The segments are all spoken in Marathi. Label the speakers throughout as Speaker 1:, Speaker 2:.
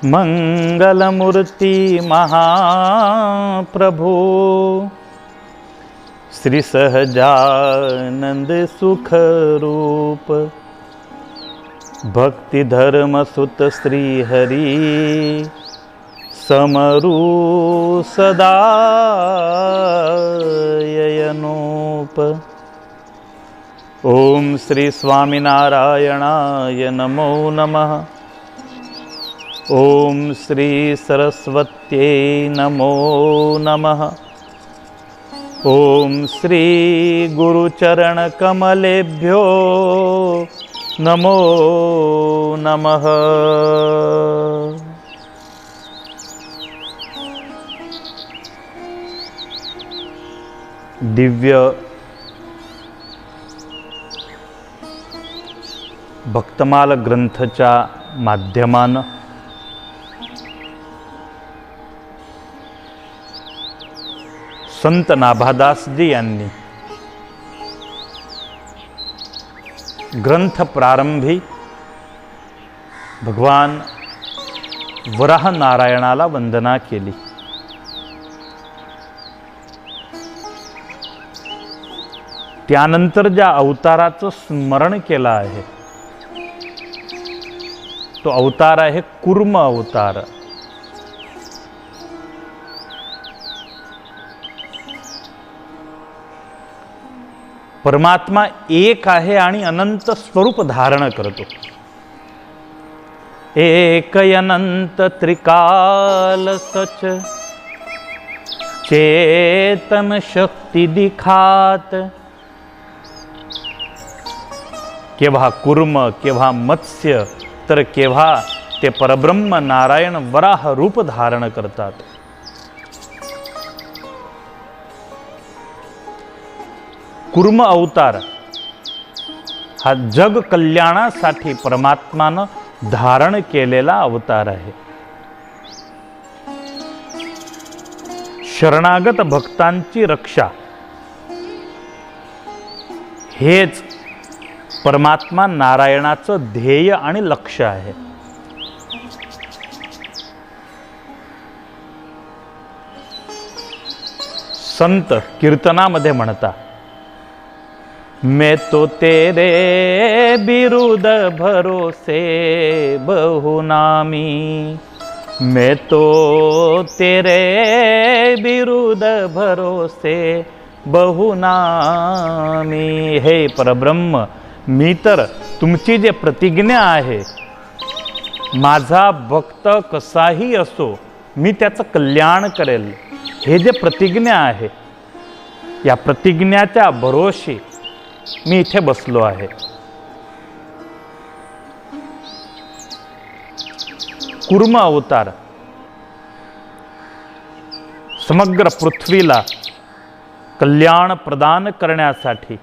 Speaker 1: मंगलमूर्ति महाप्रभु श्री सहजानंद सुख रूप भक्ति धर्म सुत श्री हरि समरू सदा ययनोप। ओम श्री स्वामीनारायणाय नमो नमः। ओम श्री सरस्वत्यै नमो नमः। ओम श्री गुरुचरण कमलेभ्यो नमो नमः। दिव्य भक्तमाल ग्रंथच्या माध्यमानं संत नाभादासजी यांनी ग्रंथ प्रारंभी भगवान वराह नारायणाला वंदना केली। त्यानंतर ज्या अवताराचं स्मरण केलं आहे तो अवतार आहे कूर्म अवतार। परमात्मा एक आहे आणि अनंत स्वरूप धारण करतो। एक अनंत त्रिकाल सच चेतन शक्ति दिखात। केव्हा कूर्म केव्हा मत्स्य तर केव्हा ते परब्रह्म नारायण वराह रूप धारण करतात। कूर्म अवतार हा जग कल्याणासाठी परमात्मानं धारण केलेला अवतार आहे। शरणागत भक्तांची रक्षा हेच परमात्मा नारायणाचं ध्येय आणि लक्ष्य आहे। संत कीर्तनामध्ये म्हणतात, मैं तो तेरे बिरुद भरोसे बहुनामी, मैं तो तेरे बिरुद भरोसे बहुनामी। हे परब्रह्म, मी तर तुमची जे प्रतिज्ञा आहे, माझा भक्त कसाही असो मी त्याचं कल्याण करेल, हे जे प्रतिज्ञा आहे या प्रतिज्ञाच्या भरोशी मी इथे बसलो आहे। कूर्म अवतार समग्र पृथ्वीला कल्याण प्रदान करण्यासाठी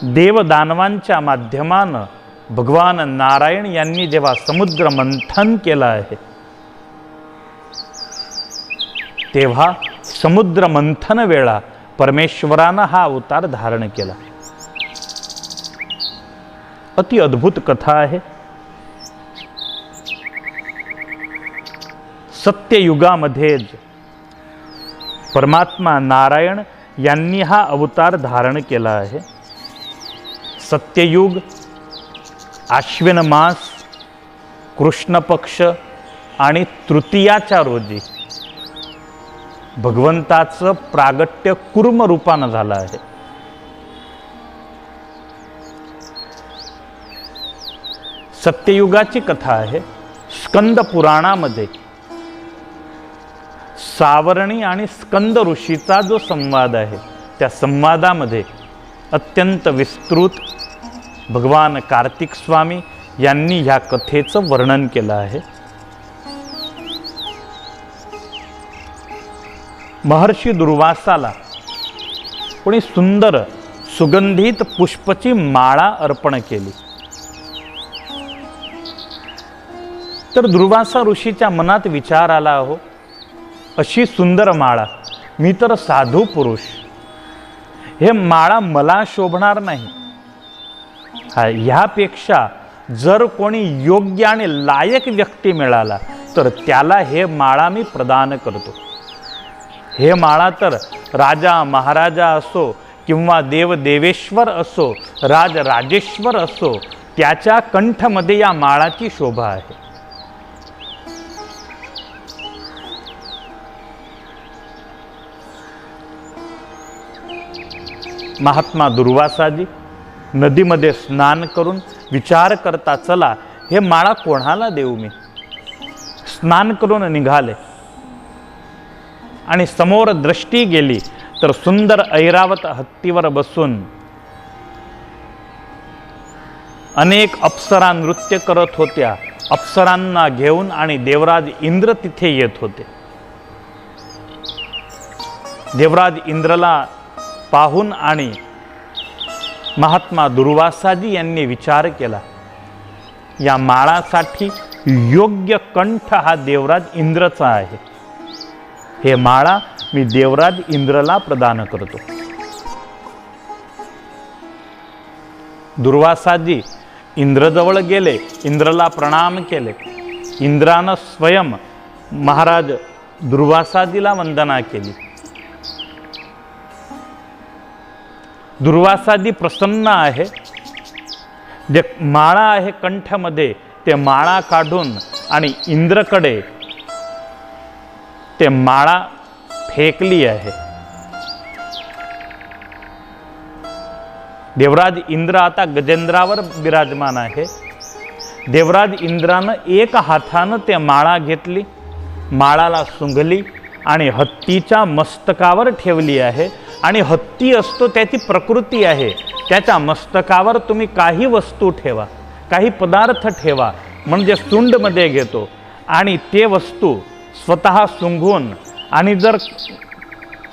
Speaker 1: देवदानवांच्या माध्यमानं भगवान नारायण यांनी जेव्हा समुद्र मंथन केलं आहे तेव्हा समुद्र मंथन वेळा परमेश्वरानं हा अवतार धारण केला। अति अद्भुत कथा आहे। सत्ययुगामध्ये परमात्मा नारायण यांनी हा अवतार धारण केला आहे। सत्ययुग आश्विन मास कृष्ण पक्ष आणि तृतीयाच्या रोजी भगवंताचं प्रागट्य कूर्म रूपानं झालं आहे। सत्ययुगाची कथा आहे। स्कंद पुराणामध्ये सावरणी आणि स्कंद ऋषीचा जो संवाद आहे त्या संवादामध्ये अत्यंत विस्तृत भगवान कार्तिक स्वामी यांनी ह्या कथेचं वर्णन केलं आहे। महर्षी दुर्वासाला कोणी सुंदर सुगंधित पुष्पची माळा अर्पण केली तर दुर्वासा ऋषीच्या मनात विचार आला, हो अशी सुंदर माळा, मी तर साधू पुरुष, हे माळा मला शोभणार नाही. ह्यापेक्षा जर कोणी योग्य आणि लायक व्यक्ती मिळाला तर त्याला हे माळा मी प्रदान करतो. हे माळा तर राजा महाराजा असो किंवा देवदेवेश्वर असो, राजराजेश्वर असो, त्याच्या कंठमध्ये या माळाची शोभा आहे. महात्मा दुर्वासाजी नदीमध्ये स्नान करून विचार करता, चला हे माळा कोणाला देऊ मी. स्नान करून निघाले आणि समोर दृष्टी गेली तर सुंदर ऐरावत हत्तीवर बसून अनेक अप्सरा नृत्य करत होत्या. अप्सरांना घेऊन आणि देवराज इंद्र तिथे येत होते. देवराज इंद्रला पाहून आणि महात्मा दुर्वासाजी यांनी विचार केला, या माळासाठी योग्य कंठ हा देवराज इंद्रचा आहे. हे माळा मी देवराज इंद्रला प्रदान करतो. दुर्वासाजी इंद्रजवळ गेले, इंद्रला प्रणाम केले. इंद्रानं स्वयं महाराज दुर्वासाजीला वंदना केली. दुर्वासाजी प्रसन्न आहे. जे माळा आहे कंठामध्ये ते माळा काढून आणि इंद्रकडे ते माळा फेकली आहे. देवराज इंद्र आता गजेंद्रावर विराजमान आहे. देवराज इंद्रानं एक हातानं ते माळा घेतली, माळाला सुंगली आणि हत्तीच्या मस्तकावर ठेवली आहे. आणि हत्ती असतो त्याची प्रकृती आहे, त्याच्या मस्तकावर तुम्ही काही वस्तू ठेवा, काही पदार्थ ठेवा, म्हणजे सुंडमध्ये घेतो आणि ते वस्तू स्वतः सुंघून, आणि जर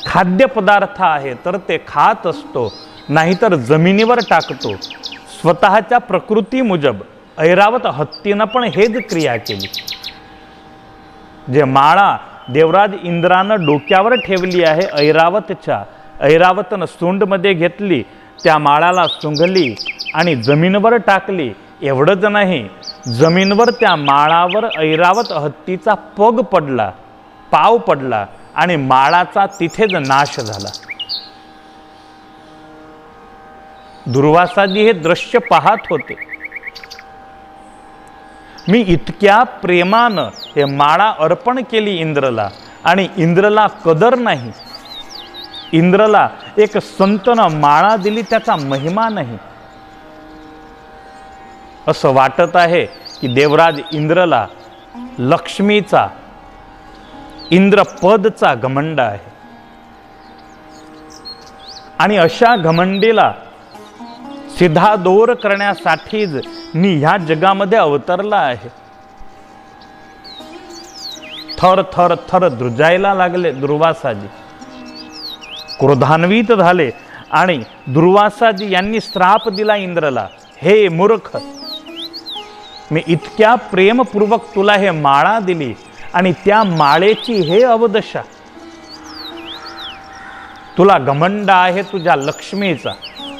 Speaker 1: खाद्यपदार्थ आहे तर ते खात असतो, नाहीतर जमिनीवर टाकतो. स्वतःच्या प्रकृती मुजब ऐरावत हत्तीनं पण हेच क्रिया केली. जे माळा देवराज इंद्रानं डोक्यावर ठेवली आहे ऐरावतनं सोंडमध्ये घेतली, त्या माळाला सुंघली आणि जमीनवर टाकली. एवढंच नाही, जमीनवर त्या माळावर ऐरावत हत्तीचा पग पडला, पाव पडला आणि माळाचा तिथेच नाश झाला. दुर्वासाजी हे दृश्य पाहत होते. मी इतक्या प्रेमानं हे माळा अर्पण केली इंद्रला आणि इंद्रला कदर नाही. इंद्रला एक संतनं माळा दिली, त्याचा महिमा नाही. असं वाटत आहे की देवराज इंद्रला लक्ष्मीचा, इंद्रपदचा घमंड आहे आणि अशा घमंडीला सिधादोर करण्यासाठीच मी ह्या जगामध्ये अवतरला आहे. थर थर थर द्रुजायला लागले दुर्वासाजी, क्रोधान्वित झाले आणि दुर्वासाजी यांनी श्राप दिला इंद्रला, हे मूर्ख, मी इतक्या प्रेमपूर्वक तुला हे माळा दिली आणि त्या माळेची हे अवदशा. तुला घमंड आहे तुझ्या लक्ष्मीचा,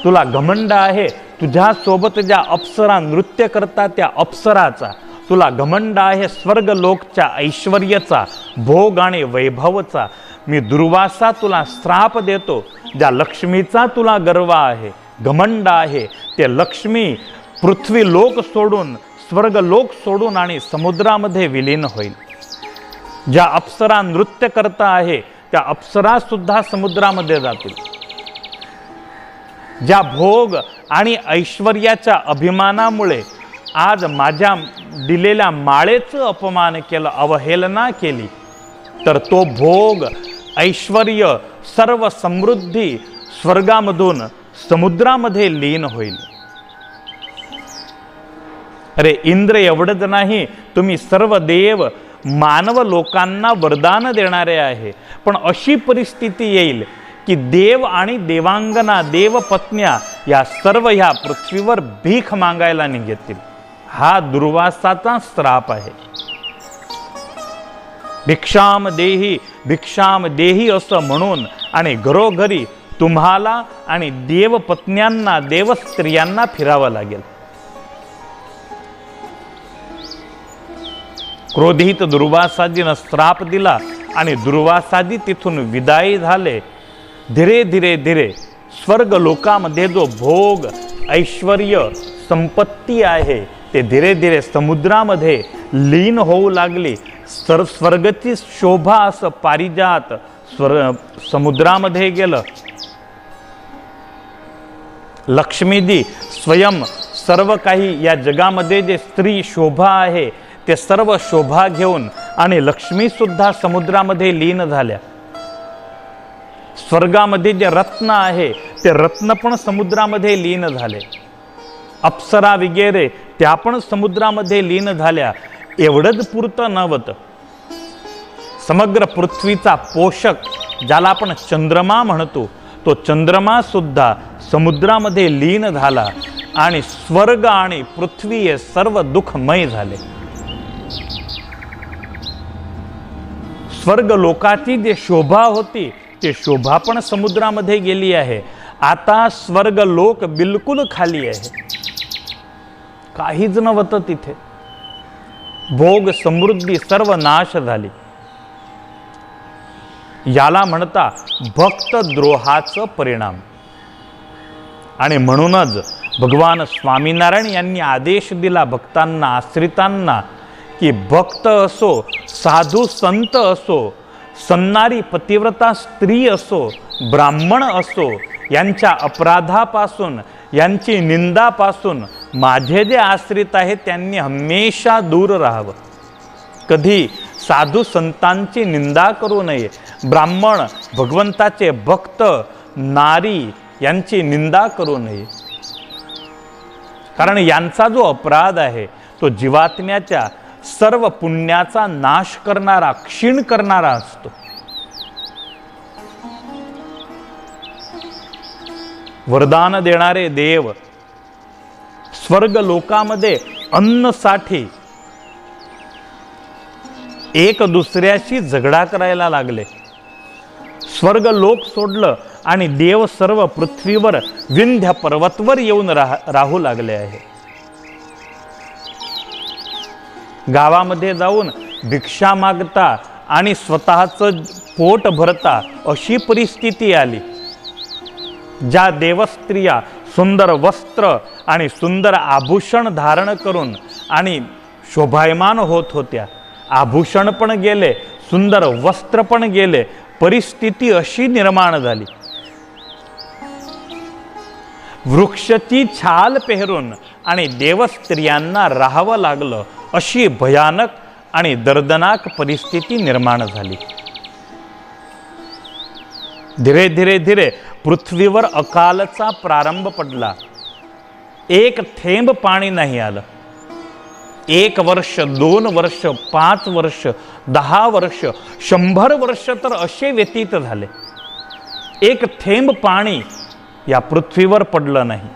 Speaker 1: तुला घमंड आहे तुझ्या सोबत ज्या अप्सरा नृत्य करतात त्या अप्सराचा, तुला घमंड आहे स्वर्गलोकच्या ऐश्वर्याचा, भोग आणि वैभवचा. मी दुर्वासा तुला श्राप देतो, ज्या लक्ष्मीचा तुला गर्व आहे, घमंड आहे, ते लक्ष्मी पृथ्वी लोक सोडून, स्वर्गलोक सोडून आणि समुद्रामध्ये विलीन होईल. ज्या अप्सरा नृत्य करता आहे त्या अप्सरा सुद्धा समुद्रामध्ये जातील. ज्या भोग आणि ऐश्वर्याच्या अभिमानामुळे आज माझ्या दिलेल्या माळेचं अपमान केलं, अवहेलना केली, तर तो भोग, ऐश्वर्य, सर्व समृद्धी स्वर्गामधून समुद्रामध्ये लीन होईल. अरे इंद्र एवढंच नाही, तुम्ही सर्व देव मानव लोकांना वरदान देणारे आहे, पण अशी परिस्थिती येईल की देव आणि देवांगना, देवपत्न्या या सर्व ह्या पृथ्वीवर भीक मागायला निघतील. हा दुर्वासाचा श्राप आहे. भिक्षाम देही भिक्षाम देही असं म्हणून आणि घरोघरी तुम्हाला आणि देवपत्न्यांना, देवस्त्रियांना फिरावं लागेल. क्रोधित दुर्वासाजीनं श्राप दिला आणि दुर्वासाजी तिथून विदायी झाले. धीरे धीरे धीरे स्वर्ग लोकामध्ये जो भोग, ऐश्वर्य, संपत्ती आहे ते धीरे धीरे समुद्रामध्ये लीन होऊ लागली. स्वर्गची शोभा असं पारिजात समुद्रामध्ये गेलं. लक्ष्मीजी स्वयं सर्व काही या जगामध्ये जे स्त्री शोभा आहे ते सर्व शोभा घेऊन आणि लक्ष्मी सुद्धा समुद्रामध्ये लीन झाल्या. स्वर्गामध्ये जे रत्न आहे ते रत्न पण समुद्रामध्ये लीन झाले. अप्सरा वगैरे त्या पण समुद्रामध्ये लीन झाल्या. एवढंच पुरतं नव्हतं, समग्र पृथ्वीचा पोषक ज्याला आपण चंद्रमा म्हणतो तो चंद्रमा सुद्धा समुद्रामध्ये लीन झाला आणि स्वर्ग आणि पृथ्वी हे सर्व दुःखमय झाले. स्वर्ग लोकाची जी शोभा होती ती शोभा पण समुद्रामध्ये गेली आहे. आता स्वर्ग लोक बिलकुल खाली आहे, काहीच नव्हतं तिथे. भोग समृद्धी सर्व नाश झाली. याला म्हणता भक्त द्रोहाचं परिणाम. आणि म्हणूनच भगवान स्वामीनारायण यांनी आदेश दिला भक्तांना, आश्रितांना की भक्त असो, साधू संत असो, सन्नारी पतिव्रता स्त्री असो, ब्राह्मण असो, यांच्या अपराधापासून, यांची निंदापासून माझे जे आश्रित आहेत त्यांनी हमेशा दूर राहावं. कधी साधू संतांची निंदा करू नये. ब्राह्मण, भगवंताचे भक्त, नारी यांची निंदा करू नये. कारण यांचा जो अपराध आहे तो जीवात्म्याच्या सर्व पुण्याचा नाश करणारा, क्षीण करणारा असतो. वरदान देणारे देव स्वर्ग लोकामध्ये अन्नसाठी एक दुसऱ्याशी झगडा करायला लागले. स्वर्ग लोक सोडलं आणि देव सर्व पृथ्वीवर विंध्य पर्वतवर येऊन राहू लागले आहे. गावामध्ये जाऊन भिक्षा मागता आणि स्वतःचं पोट भरता अशी परिस्थिती आली. ज्या देवस्त्रिया सुंदर वस्त्र आणि सुंदर आभूषण धारण करून आणि शोभायमान होत होत्या, आभूषण पण गेले, सुंदर वस्त्र पण गेले, परिस्थिती अशी निर्माण झाली. वृक्षाची छाल पेरून आणि देवस्त्रियांना राहावं लागलं, अशी भयानक आणि दर्दनाक परिस्थिती निर्माण झाली. धीरे धीरे धीरे पृथ्वीवर अकालचा प्रारंभ पडला. एक थेंब पाणी नाही आलं. 1 वर्ष, 2 वर्ष, 5 वर्ष, 10 वर्ष, 100 वर्ष तर असे व्यतीत झाले. एक थेंब पाणी या पृथ्वीवर पडलं नाही.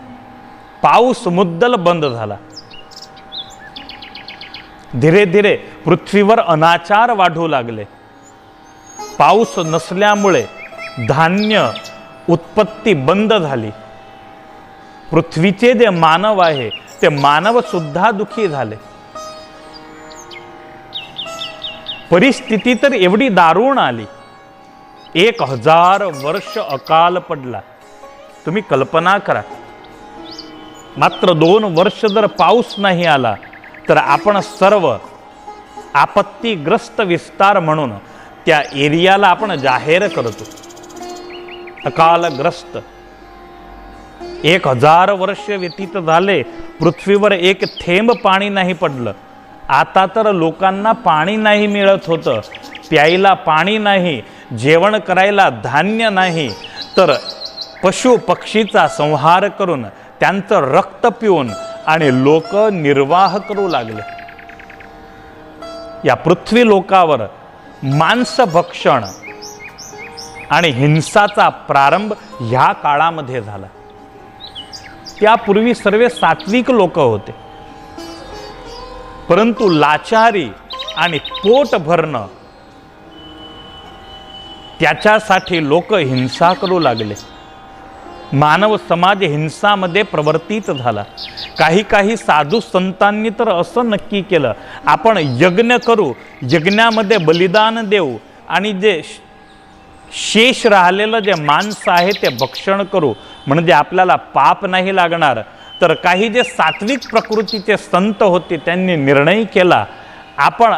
Speaker 1: पाऊस मुद्दल बंद झाला. धीरे धीरे पृथ्वीवर अनाचार वाढू लागले. पाऊस नसल्यामुळे धान्य उत्पत्ती बंद झाली. पृथ्वीचे जे मानव आहे ते मानव सुद्धा दुखी झाले. परिस्थिती तर एवढी दारुण आली. 1000 वर्ष अकाल पडला. तुम्ही कल्पना करा, मात्र 2 वर्ष जर पाऊस नाही आला तर आपण सर्व आपत्तीग्रस्त विस्तार म्हणून त्या एरियाला आपण जाहीर करतो अकालग्रस्त. 1000 वर्ष व्यतीत झाले, पृथ्वीवर एक थेंब पाणी नाही पडलं. आता तर लोकांना पाणी नाही मिळत होतं, प्यायला पाणी नाही, जेवण करायला धान्य नाही, तर पशु पक्षीचा संहार करून त्यांचं रक्त पिऊन आणि लोक निर्वाह करू लागले. या पृथ्वी लोकावर मांसभक्षण आणि हिंसाचा प्रारंभ ह्या काळामध्ये झाला. त्यापूर्वी सर्व सात्विक लोक होते, परंतु लाचारी आणि पोट भरणं त्याच्यासाठी लोक हिंसा करू लागले. मानव समाज हिंसामध्ये प्रवर्तित झाला। काही साधू संतांनी तर असं नक्की केलं, आपण यज्ञ करू, यज्ञामध्ये बलिदान देऊ आणि जे शेष राहिलेलं जे मांस आहे ते भक्षण करू, म्हणजे आपल्याला पाप नाही लागणार। तर काही जे सात्विक प्रकृतीचे संत होते त्यांनी निर्णय केला, आपण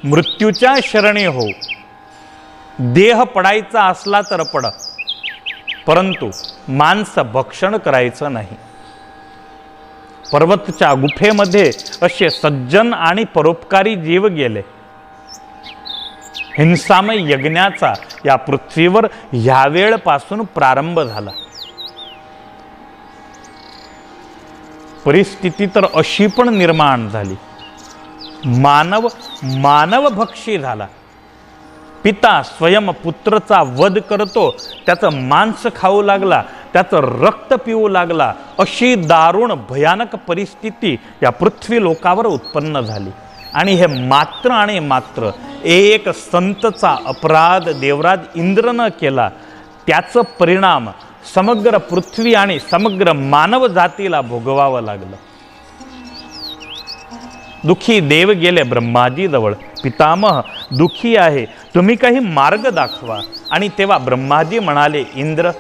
Speaker 1: मृत्यूच्या शरणी होऊ, देह पडायचा असला तर पड, परंतु मांस भक्षण करायचं नाही। पर्वतच्या गुफेमध्ये असे सज्जन आणि परोपकारी जीव गेले। हिंसामय यज्ञाचा या पृथ्वीवर ह्या वेळपासून प्रारंभ झाला। परिस्थिती तर अशी पण निर्माण झाली, मानव भक्षी झाला। पिता स्वयं पुत्राचा वध करतो, त्याचं मांस खाऊ लागला, त्याचं रक्त पिऊ लागला, अशी दारुण भयानक परिस्थिती या पृथ्वी लोकावर उत्पन्न झाली। आणि हे मात्र आणि मात्र एक संतचा अपराध देवराज इंद्रनं केला, त्याचं परिणाम समग्र पृथ्वी आणि समग्र मानव जातीला भोगवावं लागलं। दुखी देव गेले ब्रह्माजी जवळ, पितामह दुखी आहे, तुम्ही काही मार्ग दाखवा। आणि तेव्हा ब्रह्माजी म्हणाले, इंद्र,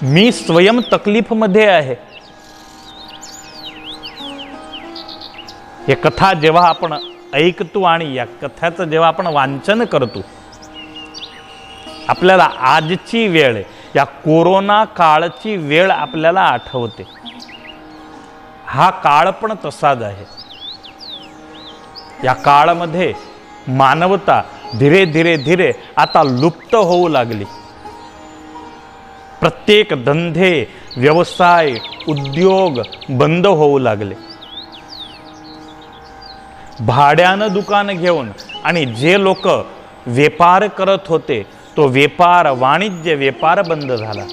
Speaker 1: मी स्वयं तकलीफमध्ये आहे। हे कथा जेव्हा आपण ऐकतो आणि या कथाचं जेव्हा आपण वाचन करतो, आपल्याला आजची वेळ, या कोरोना काळची वेळ आपल्याला आठवते। हा काळ पण तसाच आहे। या काळामध्ये मानवता धीरे धीरे आता लुप्त होऊ लागली। प्रत्येक धंदे, व्यवसाय, उद्योग बंद होऊ लागले। भाड्यानं दुकान घेऊन आणि जे लोक व्यापार करत होते, तो व्यापार, वाणिज्य व्यापार बंद झाला।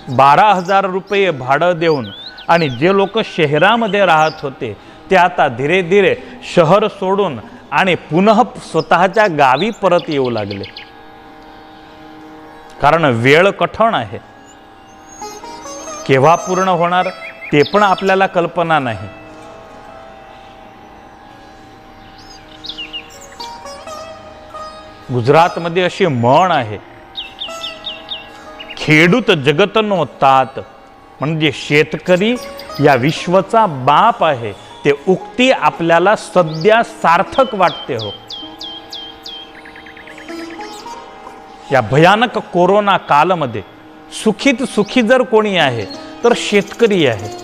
Speaker 1: 12,000 रुपये भाडं देऊन आणि जे लोक शहरामध्ये राहत होते ते आता धीरे धीरे शहर सोडून आणि पुन्हा स्वतःच्या गावी परत येऊ लागले, कारण वेळ कठीण आहे। केव्हा पूर्ण होणार ते पण आपल्याला कल्पना नाही। गुजरातमध्ये अशी म्हण आहे, खेडूत जगतनो तात, म्हणजे शेतकरी या विश्वाचा बाप आहे। ते उक्ती आपल्याला सध्या सार्थक वाटते हो। या भयानक कोरोना कालमध्ये सुखीत सुखी जर कोणी आहे तर शेतकरी आहे।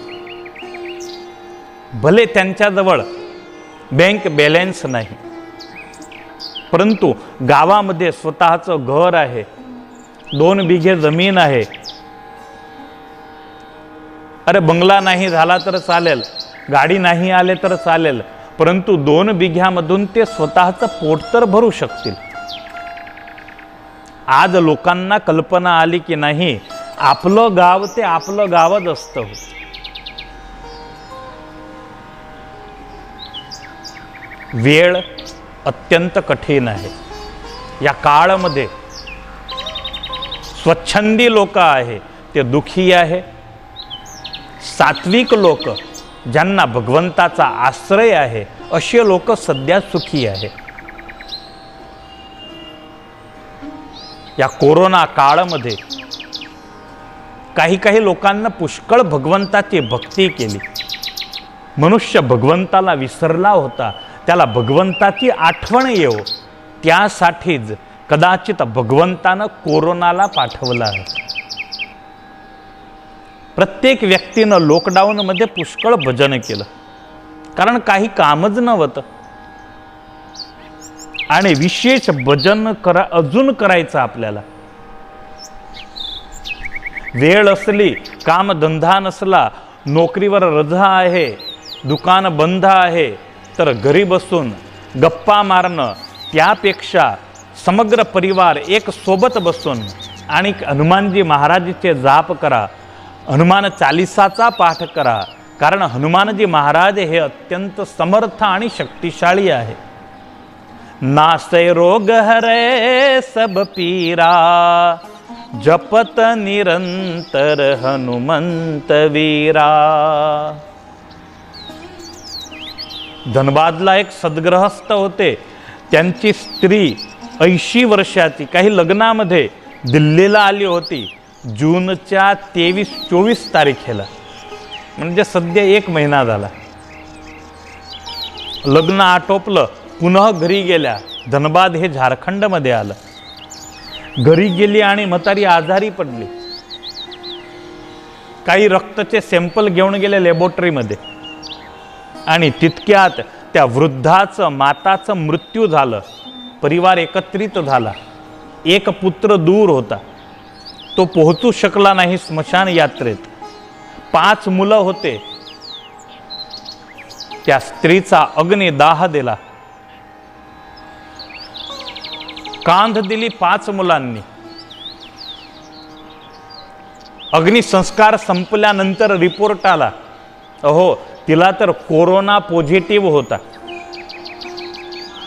Speaker 1: भले त्यांच्याजवळ बँक बॅलन्स नाही, परंतु गावामध्ये स्वतःचं घर आहे, 2 बिघे जमीन आहे। अरे बंगला नाही झाला तर चालेल, गाडी नाही आले तर चालेल, परंतु 2 बिघ्यामधून ते स्वतःचं पोट तर भरू शकतील। आज लोकांना कल्पना आली की नाही, आपलं गाव ते आपलं गावच असतं। वेळ अत्यंत कठीण आहे। या काळामध्ये स्वच्छंदी लोक आहे ते दुखी आहे, सात्विक लोक ज्यांना भगवंताचा आश्रय आहे असे लोक सध्या सुखी आहे। या कोरोना काळामध्ये काही लोकांना पुष्कळ भगवंताची भक्ती केली। मनुष्य भगवंताला विसरला होता, त्याला भगवंताची आठवण येऊ, त्यासाठीच कदाचित भगवंतानं कोरोनाला पाठवला आहे। प्रत्येक व्यक्तीनं लॉकडाऊनमध्ये पुष्कळ भजन केलं, कारण काही कामच नव्हतं आणि विशेष भजन अजून करायचं आपल्याला। वेळ असली, कामधंदा नसला, नोकरीवर रजा आहे, दुकान बंद आहे, तर घरी बसून गप्पा मारणं, त्यापेक्षा समग्र परिवार एक सोबत बसून आणि हनुमानजी महाराजचे जाप करा, हनुमान चालीसाचा पाठ करा, कारण हनुमानजी महाराज हे अत्यंत समर्थ आणि शक्तिशाली आहे। नासै रोग हरै सब पीरा, जपत निरंतर हनुमंत वीरा. धनबादला एक सद्गृहस्थ होते. त्यांची स्त्री 80 वर्षाची काही लग्नामध्ये दिल्लीला आली होती जूनच्या 23-24 तारखेला, म्हणजे सध्या 1 महिना झाला. लग्न आटोपलं, पुन्हा घरी गेल्या. धनबाद हे झारखंडमध्ये आलं. घरी गेली आणि म्हातारी आजारी पडली. काही रक्ताचे सॅम्पल घेऊन गेले लॅबोरेटरीमध्ये आणि तितक्यात त्या वृद्धाचं माताचं मृत्यू झालं. परिवार एकत्रित झाला. एक पुत्र दूर होता, तो पोहोचू शकला नाही स्मशान यात्रेत. 5 मुलं होते. त्या स्त्रीचा अग्निदाह दिला. कांध दिली 5 मुलांनी. अग्निसंस्कार संपल्यानंतर रिपोर्ट आला, अहो तिला तर कोरोना पॉझिटिव्ह होता.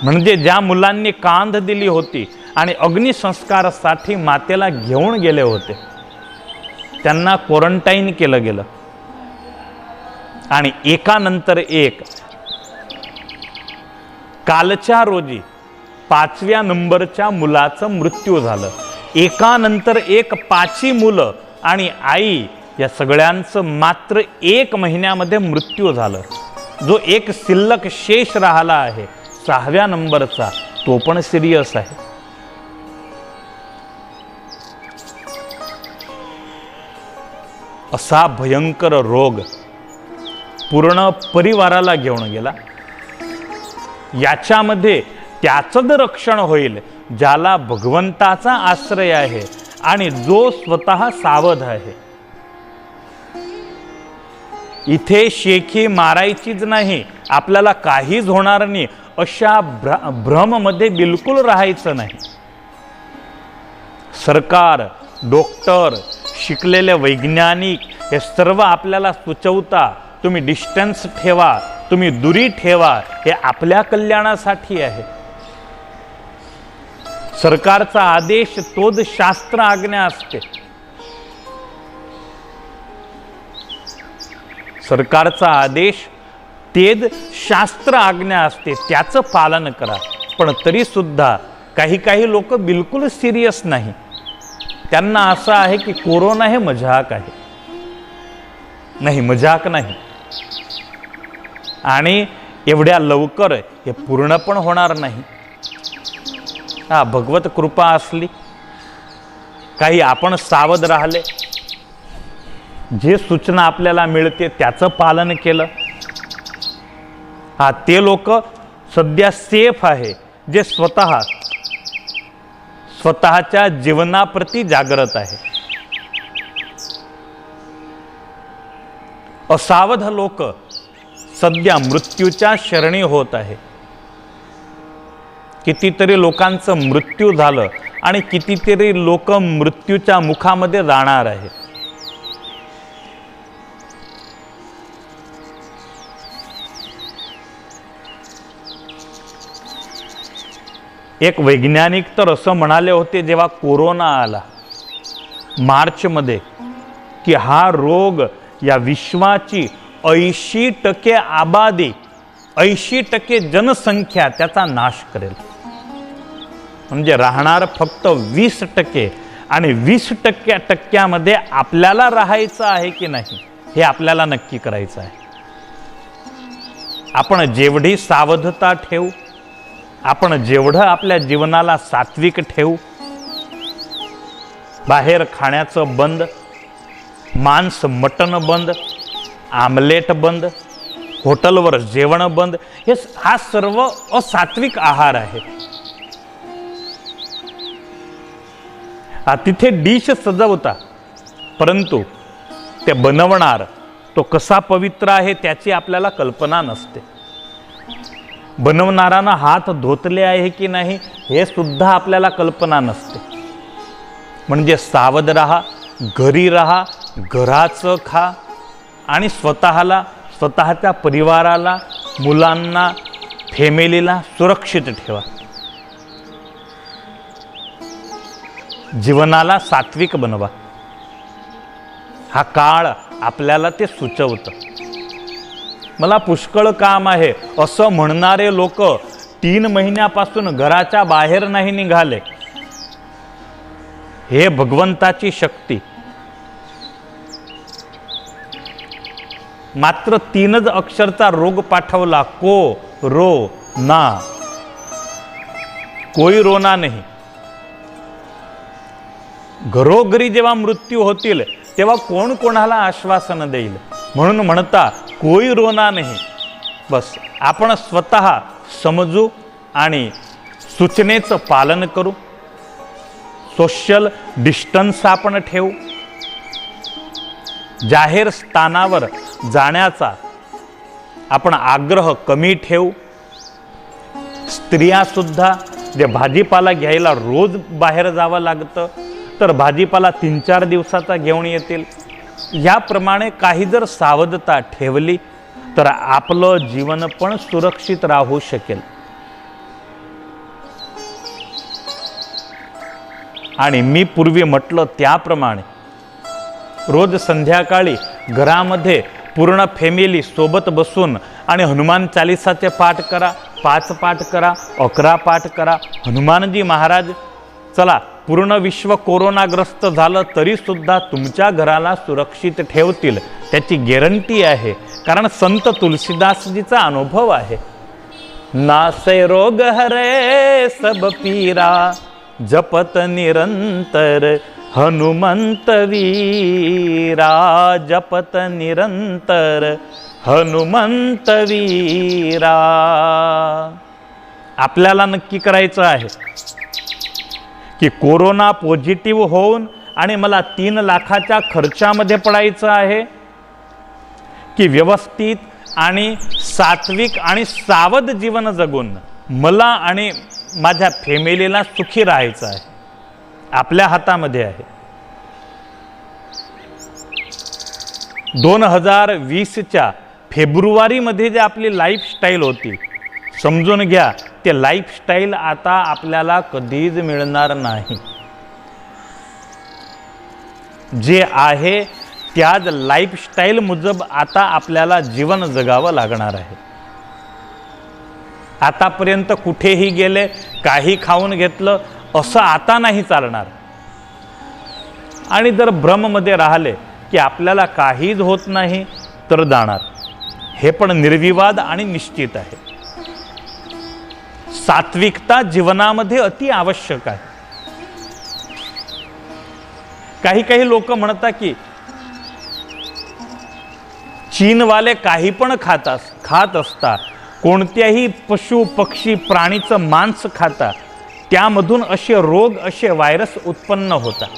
Speaker 1: म्हणजे ज्या मुलांनी कांध दिली होती आणि अग्निसंस्कारासाठी मातेला घेऊन गेले होते, त्यांना क्वारंटाईन केलं गेलं. आणि एकानंतर एक कालच्या रोजी 5व्या नंबरच्या मुलाचं मृत्यू झालं. एकानंतर एक 5ही मुलं आणि आई या सगळ्यांचं मात्र 1 महिन्यामध्ये मृत्यू झालं. जो एक शिल्लक शेष राहिला आहे 6व्या नंबरचा, तो पण सिरियस आहे. असा भयंकर रोग पूर्ण परिवाराला घेऊन गेला. याच्यामध्ये त्याचंच रक्षण होईल ज्याला भगवंताचा आश्रय आहे आणि जो स्वतः सावध आहे. इथे शेखी मारायचीच नाही, आपल्याला काहीच होणार नाही अशा भ्रममध्ये बिलकुल राहायचं नाही. सरकार, डॉक्टर, शिकलेले वैज्ञानिक हे सर्व आपल्याला सुचवता, तुम्ही डिस्टन्स ठेवा, तुम्ही दुरी ठेवा, हे आपल्या कल्याणासाठी आहे. सरकारचा आदेश तोच शास्त्र आज्ञा असते. सरकारचा आदेश तेच शास्त्र आज्ञा असते, त्याचं पालन करा. पण तरी सुद्धा काही लोक बिलकुल सिरियस नाही. त्यांना असं आहे की कोरोना हे मजाक आहे. नाही, मजाक नाही. आणि एवढ्या लवकर हे पूर्ण पण होणार नाही. भगवत कृपा असली, काही आपण सावध राहिले, जे सूचना आपल्याला मिळते त्याचं पालन केलं, ते लोक सध्या सेफ आहे, जे स्वतःच्या जीवनाप्रती जागृत आहे. असावध लोक सध्या मृत्यूच्या शरणी होत आहे. कितीतरी लोकांचं मृत्यू झालं आणि कितीतरी लोक मृत्यूच्या मुखामध्ये जाणार आहे. एक वैज्ञानिक तर असं म्हणाले होते जेव्हा कोरोना आला मार्चमध्ये, की हा रोग या विश्वाची 80% आबादी, 80% जनसंख्या त्याचा नाश करेल. म्हणजे राहणार फक्त 20%. आणि 20% आपल्याला राहायचं आहे की नाही हे आपल्याला नक्की करायचं आहे. आपण जेवढी सावधता ठेवू, आपण जेवढं आपल्या जीवनाला सात्विक ठेवू, बाहेर खाण्याचं बंद, मांस मटण बंद, आमलेट बंद, हॉटेलवर जेवण बंद, हा सर्व असात्विक आहार आहे. तिथे डिश सजवता, परंतु ते बनवणार तो कसा पवित्र आहे त्याची आपल्याला कल्पना नसते. बनवणारानं हात धुतले आहे की नाही हे सुद्धा आपल्याला कल्पना नसते. म्हणजे सावध राहा, घरी राहा, घराचं खा आणि स्वतःला, स्वतःच्या परिवाराला, मुलांना, फॅमिलीला सुरक्षित ठेवा. जीवनाला सात्विक बनवा. हा काळ आपल्याला ते सुचवतं. मला पुष्कळ काम आहे असं म्हणणारे लोक 3 महिन्यापासून घराच्या बाहेर नाही निघाले. हे भगवंताची शक्ती. मात्र 3च अक्षरचा रोग पाठवला, को रो ना. कोई रोना नाही. घरोघरी जेव्हा मृत्यू होतील तेव्हा कोण कोणाला आश्वासन देईल. म्हणून म्हणता कोई रोना नाही. बस आपण स्वतः समजू आणि सूचनेचं पालन करू. सोशल डिस्टन्स आपण ठेवू. जाहीर स्थानावर जाण्याचा आपण आग्रह कमी ठेवू. स्त्रिया सुद्धा जे भाजीपाला घ्यायला रोज बाहेर जावं लागतं, तर भाजीपाला 3-4 दिवसाचा घेऊन येतील. याप्रमाणे काही जर सावधता ठेवली तर आपलं जीवन पण सुरक्षित राहू शकेल. आणि मी पूर्वी म्हटलं त्याप्रमाणे रोज संध्याकाळी घरामध्ये पूर्ण फॅमिली सोबत बसून आणि हनुमान चालिसाचे पाठ करा. 5 पाठ करा, 11 पाठ करा. हनुमानजी महाराज चला पूर्ण विश्व कोरोनाग्रस्त झालं तरी सुद्धा तुमच्या घराला सुरक्षित ठेवतील, त्याची गॅरंटी आहे. कारण संत तुलसीदासजीचा अनुभव आहे. नासे रोग हरे सब पीरा, जपत निरंतर हनुमंत वीरा. जपत निरंतर हनुमंत वीरा. आपल्याला नक्की करायचं आहे की कोरोना पॉझिटिव्ह होऊन आणि मला 3 लाखाच्या खर्चामध्ये पडायचं आहे, की व्यवस्थित आणि सात्विक आणि सावध जीवन जगून मला आणि माझ्या फॅमिलीला सुखी राहायचं आहे. आपल्या हातामध्ये आहे. 2020च्या फेब्रुवारीमध्ये जे आपली लाईफस्टाईल होती, समजून घ्या ते लाईफस्टाईल आता आपल्याला कधीच मिळणार नाही. जे आहे त्याच लाईफस्टाईल मुजब आता आपल्याला जीवन जगावं लागणार आहे. आतापर्यंत कुठेही गेले, काही खाऊन घेतलं असं आता नाही चालणार. आणि जर भ्रममध्ये राहिले की आपल्याला काहीच होत नाही तर जाणार. हे पण निर्विवाद आणि निश्चित आहे. सात्विकता जीवनामध्ये अति आवश्यक आहे. काही लोक म्हणतात की चीनवाले काही पण खात असतात, कोणत्याही पशु पक्षी प्राणीचं मांस खाता, त्यामधून असे रोग असे व्हायरस उत्पन्न होतात.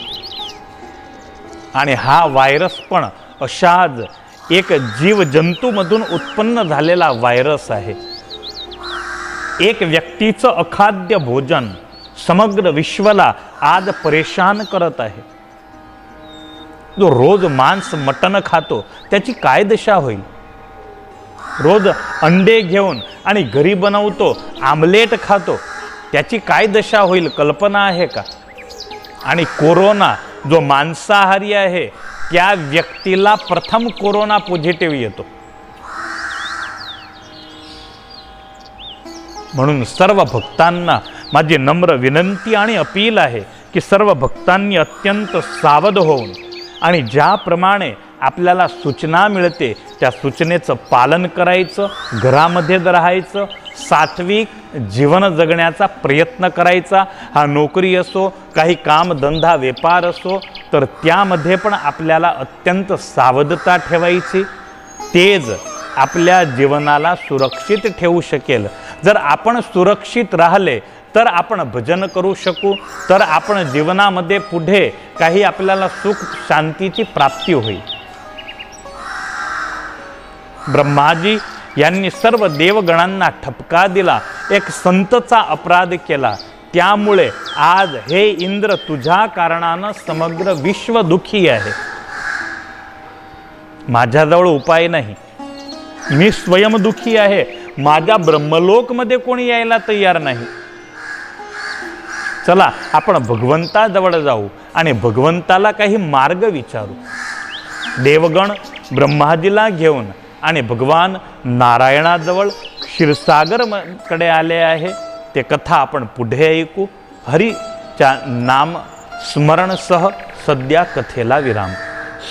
Speaker 1: आणि हा व्हायरस पण अशाच एक जीवजंतूमधून उत्पन्न झालेला व्हायरस आहे. एक व्यक्तीचं अखाद्य भोजन समग्र विश्वाला आज परेशान करत आहे. जो रोज मांस मटण खातो त्याची काय दशा होईल. रोज अंडे घेऊन आणि घरी बनवतो, आमलेट खातो, त्याची काय दशा होईल कल्पना आहे का. आणि कोरोना जो मांसाहारी आहे त्या व्यक्तीला प्रथम कोरोना पॉझिटिव्ह येतो. म्हणून सर्व भक्तांना माझी नम्र विनंती आणि अपील आहे की सर्व भक्तांनी अत्यंत सावध होऊन आणि ज्याप्रमाणे आपल्याला सूचना मिळते त्या सूचनेचं पालन करायचं, घरामध्ये राहायचं, सात्विक जीवन जगण्याचा प्रयत्न करायचा. हा नोकरी असो, काही कामधंदा व्यापार असो, तर त्यामध्ये पण आपल्याला अत्यंत सावधता ठेवायची. तेच आपल्या जीवनाला सुरक्षित ठेवू शकेल. जर आपण सुरक्षित राहिले तर आपण भजन करू शकू, तर आपण जीवनामध्ये पुढे काही आपल्याला सुख शांतीची प्राप्ती होईल. ब्रह्माजी यांनी सर्व देवगणांना ठपका दिला, एक संतचा अपराध केला. त्यामुळे आज हे इंद्र तुझ्या कारणानं समग्र विश्व दुःखी आहे. माझ्याजवळ उपाय नाही, मी स्वयं दुःखी आहे. माझ्या ब्रह्मलोकमध्ये कोणी यायला तयार नाही. चला आपण भगवंताजवळ जाऊ आणि भगवंताला काही मार्ग विचारू. देवगण ब्रह्माजीला घेऊन आणि भगवान नारायणाजवळ क्षीरसागरकडे आले आहे. ते कथा आपण पुढे ऐकू. हरीच्या नाम स्मरणसह सध्या कथेला विराम.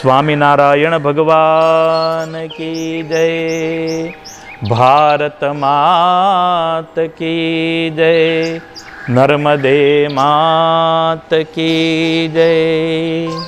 Speaker 1: स्वामीनारायण भगवान की जय. भारत मात की जय. नर्मदे मात की जय.